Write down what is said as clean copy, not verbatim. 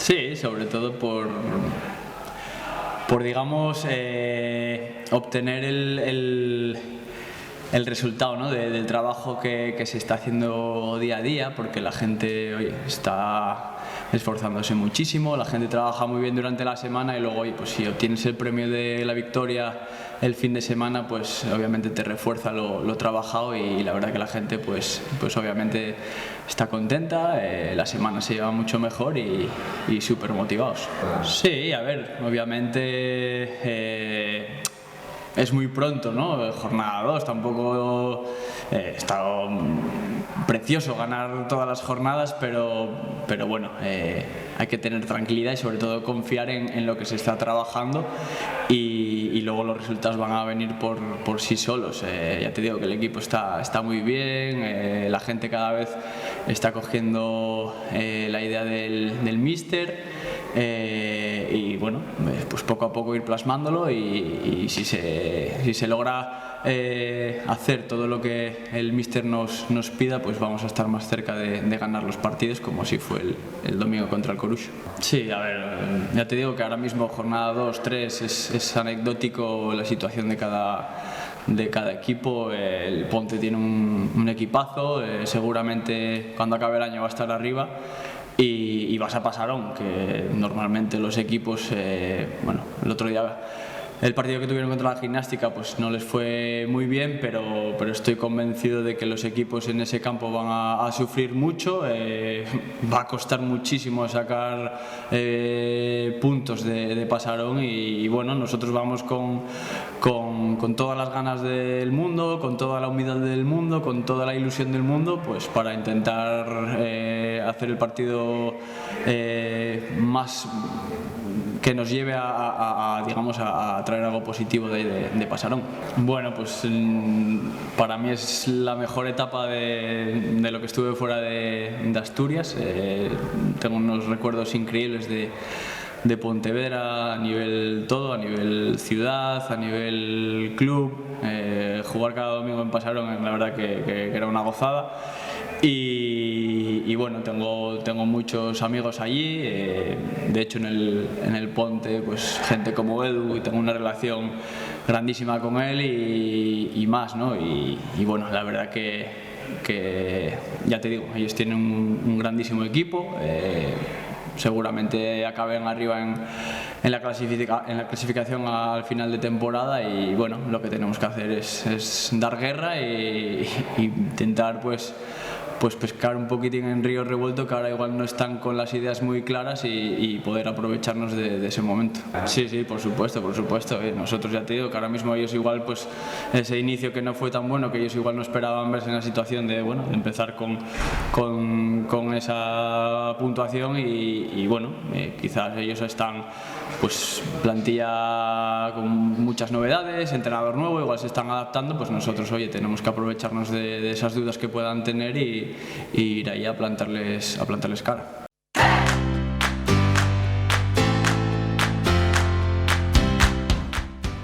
Sí, sobre todo por digamos, obtener el resultado, ¿no? del trabajo que se está haciendo día a día, porque la gente oye, está esforzándose muchísimo, la gente trabaja muy bien durante la semana y luego oye, pues si obtienes el premio de la victoria el fin de semana, pues obviamente te refuerza lo trabajado y la verdad que la gente pues obviamente está contenta, la semana se lleva mucho mejor y súper motivados. Sí, a ver, obviamente es muy pronto, ¿no? Jornada 2, tampoco está precioso ganar todas las jornadas, pero bueno, hay que tener tranquilidad y sobre todo confiar en lo que se está trabajando y luego los resultados van a venir por sí solos. Ya te digo que el equipo está muy bien, la gente cada vez está cogiendo la idea del míster. Y bueno, pues poco a poco ir plasmándolo y si se logra hacer todo lo que el míster nos pida, pues vamos a estar más cerca de ganar los partidos, como así fue el domingo contra el Corucho. Sí, a ver, ya te digo que ahora mismo jornada 2, 3 es anecdótico la situación de cada equipo. El Ponte tiene un equipazo, seguramente cuando acabe el año va a estar arriba. Y vas a Pasarón, que normalmente los equipos, bueno, el otro día el partido que tuvieron contra la Gimnástica pues no les fue muy bien, pero estoy convencido de que los equipos en ese campo van a sufrir mucho, va a costar muchísimo sacar puntos de Pasarón y bueno, nosotros vamos con todas las ganas del mundo, con toda la humildad del mundo, con toda la ilusión del mundo, pues para intentar hacer el partido más que nos lleve digamos, a traer algo positivo de Pasarón. Bueno, pues para mí es la mejor etapa de lo que estuve fuera de Asturias. Tengo unos recuerdos increíbles de Pontevedra a nivel todo, a nivel ciudad, a nivel club. Jugar cada domingo en Pasarón, la verdad que era una gozada. Y bueno, tengo muchos amigos allí, de hecho en el Ponte pues gente como Edu, y tengo una relación grandísima con él y más, ¿no? Y bueno, la verdad que ya te digo, ellos tienen un grandísimo equipo, seguramente acaben arriba en la clasificación al final de temporada y bueno, lo que tenemos que hacer es dar guerra e intentar pues pescar un poquitín en río revuelto, que ahora igual no están con las ideas muy claras y poder aprovecharnos de ese momento. Sí, por supuesto. Nosotros ya te digo que ahora mismo ellos igual pues ese inicio que no fue tan bueno, que ellos igual no esperaban verse en la situación de bueno, de empezar con esa puntuación y bueno, quizás ellos están pues plantilla con muchas novedades, entrenador nuevo, igual se están adaptando, pues nosotros oye, tenemos que aprovecharnos de esas dudas que puedan tener y ir ahí a plantarles cara.